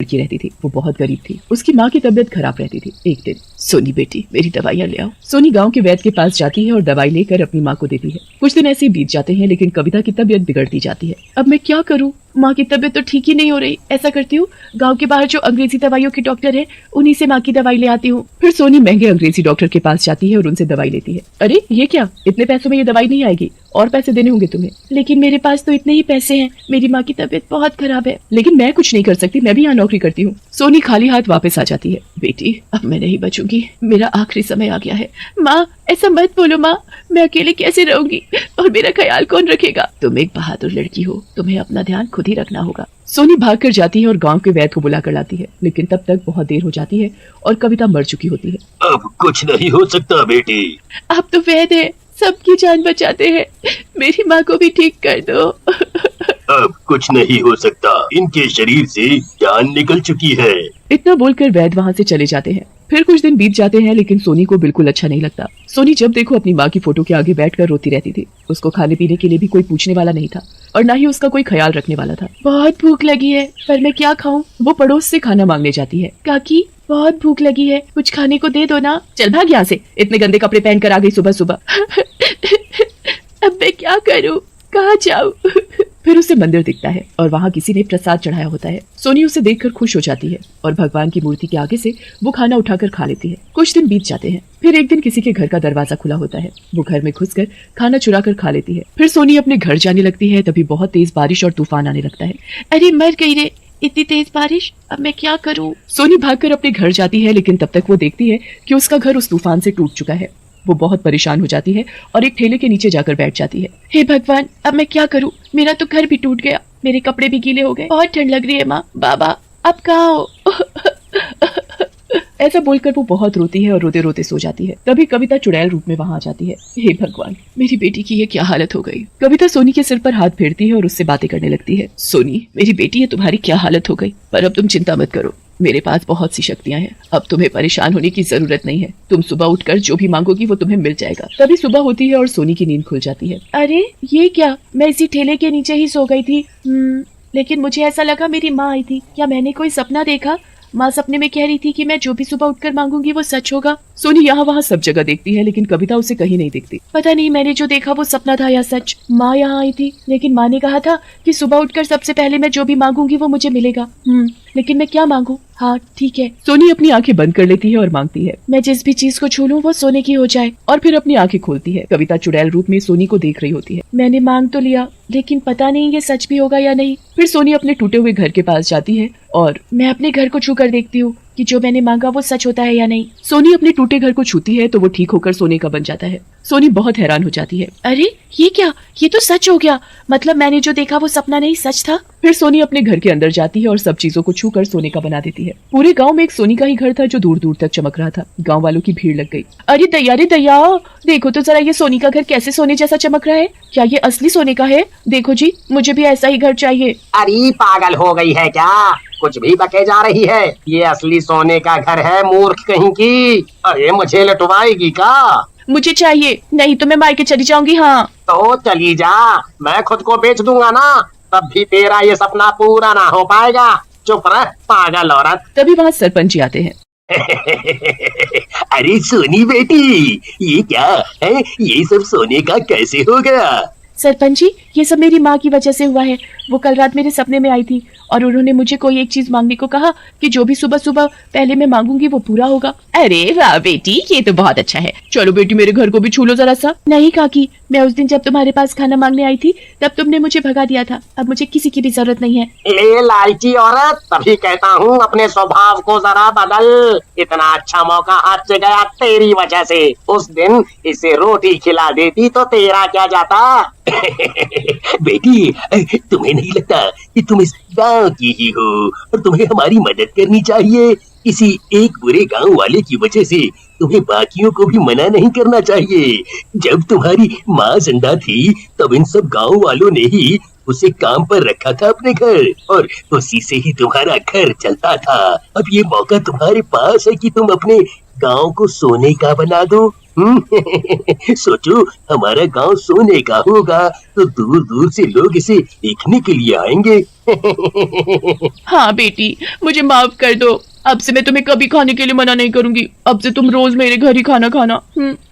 लड़की रहती थी, वो बहुत गरीब थी। उसकी माँ की तबीयत खराब रहती थी। एक दिन, सोनी बेटी मेरी दवाइयाँ ले आओ। सोनी गांव के वैद्य के पास जाती है और दवाई लेकर अपनी माँ को देती है। कुछ दिन ऐसे ही बीत जाते हैं, लेकिन कविता की तबीयत बिगड़ती जाती है। अब मैं क्या करूँ, माँ की तबीयत तो ठीक ही नहीं हो रही। ऐसा करती हूँ, गांव के बाहर जो अंग्रेजी दवाइयों के डॉक्टर है, उन्हीं से माँ की दवाई ले आती हूँ। फिर सोनी महंगे अंग्रेजी डॉक्टर के पास जाती है और उनसे दवाई लेती है। अरे ये क्या, इतने पैसों में ये दवाई नहीं आएगी, और पैसे देने होंगे तुम्हें। लेकिन मेरे पास तो इतने ही पैसे हैं, मेरी माँ की तबीयत बहुत खराब है। लेकिन मैं कुछ नहीं कर सकती, मैं भी यहाँ नौकरी करती हूँ। सोनी खाली हाथ वापस आ जाती है। बेटी अब मैं नहीं बचूंगी, मेरा आखिरी समय आ गया है। माँ ऐसा मत बोलो माँ, मैं अकेले कैसे रहूंगी और मेरा ख्याल कौन रखेगा। तुम एक बहादुर लड़की हो, तुम्हें अपना ध्यान खुद ही रखना होगा। सोनी भागकर जाती है और गांव के वैद्य को बुलाकर लाती है, लेकिन तब तक बहुत देर हो जाती है और कविता मर चुकी होती है। अब कुछ नहीं हो सकता बेटी। आप तो वैद्य हैं, सबकी जान बचाते हैं, मेरी माँ को भी ठीक कर दो। अब कुछ नहीं हो सकता, इनके शरीर से जान निकल चुकी है। इतना बोलकर वैद्य वहाँ से चले जाते हैं। फिर कुछ दिन बीत जाते हैं, लेकिन सोनी को बिल्कुल अच्छा नहीं लगता। सोनी जब देखो अपनी माँ की फोटो के आगे बैठकर रोती रहती थी। उसको खाने पीने के लिए भी कोई पूछने वाला नहीं था और ना ही उसका कोई ख्याल रखने वाला था। बहुत भूख लगी है, पर मैं क्या खाऊं? वो पड़ोस से खाना मांगने जाती है। काकी बहुत भूख लगी है, कुछ खाने को दे दो ना। चल भाग यहाँ से, इतने गंदे कपड़े पहन कर आ गई सुबह सुबह। अब मैं क्या करूँ, कहाँ जाऊँ? फिर उसे मंदिर दिखता है और वहाँ किसी ने प्रसाद चढ़ाया होता है। सोनी उसे देखकर खुश हो जाती है और भगवान की मूर्ति के आगे से वो खाना उठाकर खा लेती है। कुछ दिन बीत जाते हैं। फिर एक दिन किसी के घर का दरवाजा खुला होता है। वो घर में घुसकर खाना चुरा कर खा लेती है। फिर सोनी अपने घर जाने लगती है, तभी बहुत तेज बारिश और तूफान आने लगता है। अरे मर गई रे, इतनी तेज बारिश, अब मैं क्या करूँ? सोनी भागकर अपने घर जाती है, लेकिन तब तक वो देखती है कि उसका घर उस तूफान से टूट चुका है। वो बहुत परेशान हो जाती है और एक ठेले के नीचे जाकर बैठ जाती है। हे भगवान, अब मैं क्या करूं? मेरा तो घर भी टूट गया, मेरे कपड़े भी गीले हो गए, बहुत ठंड लग रही है। माँ बाबा अब कहाँ हो? ऐसा बोलकर वो बहुत रोती है और रोते रोते सो जाती है। तभी कविता चुड़ैल रूप में वहाँ आ जाती है। हे भगवान, मेरी बेटी की ये क्या हालत हो गई? कविता सोनी के सिर पर हाथ फेरती है और उससे बातें करने लगती है। सोनी मेरी बेटी है, तुम्हारी क्या हालत हो गई? पर अब तुम चिंता मत करो, मेरे पास बहुत सी शक्तियाँ हैं। अब तुम्हें परेशान होने की जरूरत नहीं है। तुम सुबह उठकर जो भी मांगोगी वो तुम्हें मिल जाएगा। तभी सुबह होती है और सोनी की नींद खुल जाती है। अरे ये क्या, मैं इसी ठेले के नीचे ही सो गई थी। लेकिन मुझे ऐसा लगा मेरी माँ आई थी। क्या मैंने कोई सपना देखा? माँ सपने में कह रही थी कि मैं जो भी सुबह उठकर मांगूंगी वो सच होगा। सोनी यहाँ वहाँ सब जगह देखती है, लेकिन कविता उसे कहीं नहीं दिखती। पता नहीं मैंने जो देखा वो सपना था या सच। माँ यहाँ आई थी, लेकिन माँ ने कहा था कि सुबह उठकर सबसे पहले मैं जो भी मांगूंगी वो मुझे मिलेगा। लेकिन मैं क्या मांगू? हाँ ठीक है। सोनी अपनी आंखें बंद कर लेती है और मांगती है, मैं जिस भी चीज को छू लूं वो सोने की हो जाए। और फिर अपनी आंखें खोलती है। कविता चुड़ैल रूप में सोनी को देख रही होती है। मैंने मांग तो लिया, लेकिन पता नहीं ये सच भी होगा या नहीं। फिर सोनी अपने टूटे हुए घर के पास जाती है और मैं अपने घर को छू कर देखती हूँ कि जो मैंने मांगा वो सच होता है या नहीं। सोनी अपने टूटे घर को छूती है तो वो ठीक होकर सोने का बन जाता है। सोनी बहुत हैरान हो जाती है। अरे ये क्या, ये तो सच हो गया। मतलब मैंने जो देखा वो सपना नहीं सच था। फिर सोनी अपने घर के अंदर जाती है और सब चीजों को छू कर सोने का बना देती है। पूरे गांव में एक सोनी का ही घर था जो दूर दूर तक चमक रहा था। गांव वालों की भीड़ लग गई। अरे दैया रे दैया, देखो तो जरा ये सोनी का घर कैसे सोने जैसा चमक रहा है। क्या ये असली सोने का है? देखो जी, मुझे भी ऐसा ही घर चाहिए। अरे पागल हो गई है क्या, कुछ भी बके जा रही है। ये असली सोने का घर है मूर्ख कहीं की। अरे मुझे लुटवाएगी का? मुझे चाहिए, नहीं तो मैं मायके चली जाऊंगी। हाँ तो चली जा, मैं खुद को बेच दूंगा ना, तब भी तेरा ये सपना पूरा ना हो पाएगा। चुप रह पागल औरत। तभी वहाँ सरपंच जी आते हैं। अरे सोनी बेटी, ये क्या है? ये सब सोने का कैसे हो गया? सरपंच जी, ये सब मेरी माँ की वजह से हुआ है। वो कल रात मेरे सपने में आई थी और उन्होंने मुझे कोई एक चीज मांगने को कहा कि जो भी सुबह सुबह पहले मैं मांगूंगी वो पूरा होगा। अरे वाह बेटी, ये तो बहुत अच्छा है। चलो बेटी मेरे घर को भी छू लो जरा सा। नहीं काकी, मैं उस दिन जब तुम्हारे पास खाना मांगने आई थी तब तुमने मुझे भगा दिया था। अब मुझे किसी की भी जरूरत नहीं है। ए लालची औरत, तभी कहता हूँ अपने स्वभाव को जरा बदल। इतना अच्छा मौका हाथ से गया तेरी वजह से। उस दिन इसे रोटी खिला देती तो तेरा क्या जाता। बेटी, तुम्हें नहीं लगता कि तुम इस गांव की ही हो और तुम्हें हमारी मदद करनी चाहिए? किसी एक बुरे गांव वाले की वजह से तुम्हें बाकियों को भी मना नहीं करना चाहिए। जब तुम्हारी माँ जिंदा थी तब इन सब गांव वालों ने ही उसे काम पर रखा था अपने घर, और उसी से ही तुम्हारा घर चलता था। अब ये मौका तुम्हारे पास है कि तुम अपने गांव को सोने का बना दो। सोचो हमारा गांव सोने का होगा तो दूर दूर से लोग इसे देखने के लिए आएंगे। हाँ बेटी, मुझे माफ कर दो। अब से मैं तुम्हें कभी खाने के लिए मना नहीं करूंगी। अब से तुम रोज मेरे घर ही खाना खाना।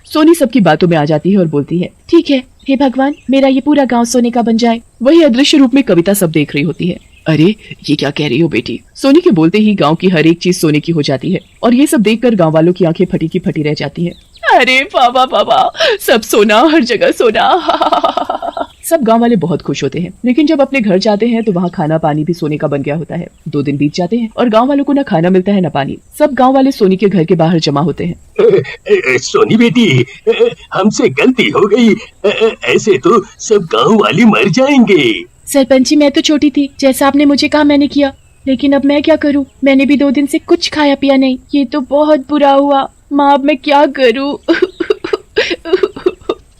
सोनी सबकी बातों में आ जाती है और बोलती है, ठीक है, हे भगवान, मेरा ये पूरा गांव सोने का बन जाए। वही अदृश्य रूप में कविता सब देख रही होती है। अरे ये क्या कह रही हो बेटी? सोनी के बोलते ही गांव की हर एक चीज सोने की हो जाती है और ये सब देखकर गांव वालों की आंखें फटी की फटी रह जाती हैं। अरे बाबा बाबा, सब सोना, हर जगह सोना। सब गांव वाले बहुत खुश होते हैं, लेकिन जब अपने घर जाते हैं तो वहाँ खाना पानी भी सोने का बन गया होता है। 2 दिन बीत जाते हैं और गांव वालों को न खाना मिलता है न पानी। सब गांव वाले सोनी के घर के बाहर जमा होते हैं। सोनी बेटी, हमसे गलती हो गई। ऐसे तो सब गांव वाले मर जाएंगे। सरपंच जी, मैं तो छोटी थी, जैसा आपने मुझे कहा मैंने किया, लेकिन अब मैं क्या करूं? मैंने भी 2 दिन से कुछ खाया पिया नहीं। ये तो बहुत बुरा हुआ। माँ, अब मैं क्या करूं?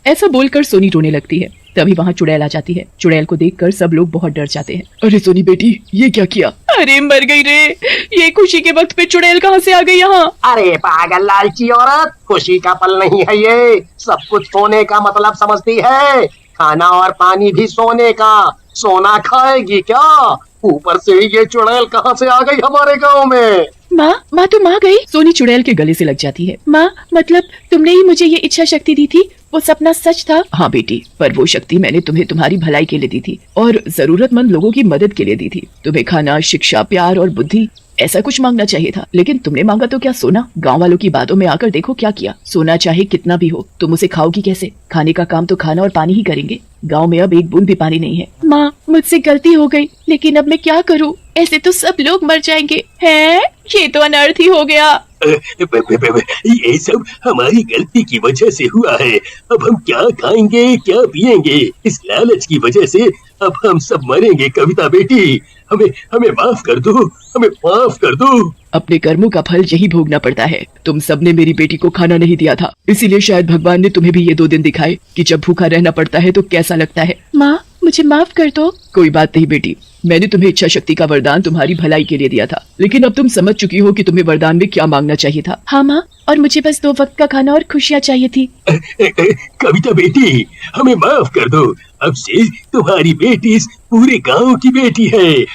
ऐसा बोलकर सोनी रोने लगती है। तभी वहाँ चुड़ैल आ जाती है। चुड़ैल को देखकर सब लोग बहुत डर जाते हैं। अरे सोनी बेटी, ये क्या किया? अरे मर गई रे। ये खुशी के वक्त पे चुड़ैल कहाँ से आ गई यहाँ? अरे पागल लालची औरत, खुशी का पल नहीं है ये। सब कुछ सोने का मतलब समझती है। खाना और पानी भी सोने का। सोना खाएगी क्या? ऊपर से ये चुड़ैल कहाँ से आ गई हमारे गांव में? माँ तुम आ गई? सोनी चुड़ैल के गले से लग जाती है। माँ, मतलब तुमने ही मुझे ये इच्छा शक्ति दी थी? वो सपना सच था? हाँ बेटी, पर वो शक्ति मैंने तुम्हें तुम्हारी भलाई के लिए दी थी और जरूरतमंद लोगों की मदद के लिए दी थी। तुम्हें खाना, शिक्षा, प्यार और बुद्धि, ऐसा कुछ मांगना चाहिए था, लेकिन तुमने मांगा तो क्या सोना? गांव वालों की बातों में आकर देखो क्या किया। सोना चाहे कितना भी हो, तुम उसे खाओगी कैसे? खाने का काम तो खाना और पानी ही करेंगे। गांव में अब एक बूंद भी पानी नहीं है। माँ, मुझसे गलती हो गई, लेकिन अब मैं क्या करूँ? ऐसे तो सब लोग मर जाएंगे। हैं? ये तो अनर्थ ही हो गया। ये सब हमारी गलती की वजह से हुआ है। अब हम क्या खाएंगे, क्या पिएंगे? इस लालच की वजह से अब हम सब मरेंगे। कविता बेटी, हमें माफ कर दो, हमें माफ कर दो। अपने कर्मों का फल यही भोगना पड़ता है। तुम सबने मेरी बेटी को खाना नहीं दिया था, इसीलिए शायद भगवान ने तुम्हें भी ये 2 दिन दिखाए कि जब भूखा रहना पड़ता है तो कैसा लगता है। माँ, मुझे माफ कर दो। कोई बात नहीं बेटी, मैंने तुम्हें इच्छा शक्ति का वरदान तुम्हारी भलाई के लिए दिया था, लेकिन अब तुम समझ चुकी हो कि तुम्हें वरदान में क्या मांगना चाहिए था। हाँ माँ, और मुझे बस 2 वक्त का खाना और खुशियाँ चाहिए थी। कविता बेटी, हमें माफ कर दो। अब से तुम्हारी बेटी इस पूरे गांव की बेटी है।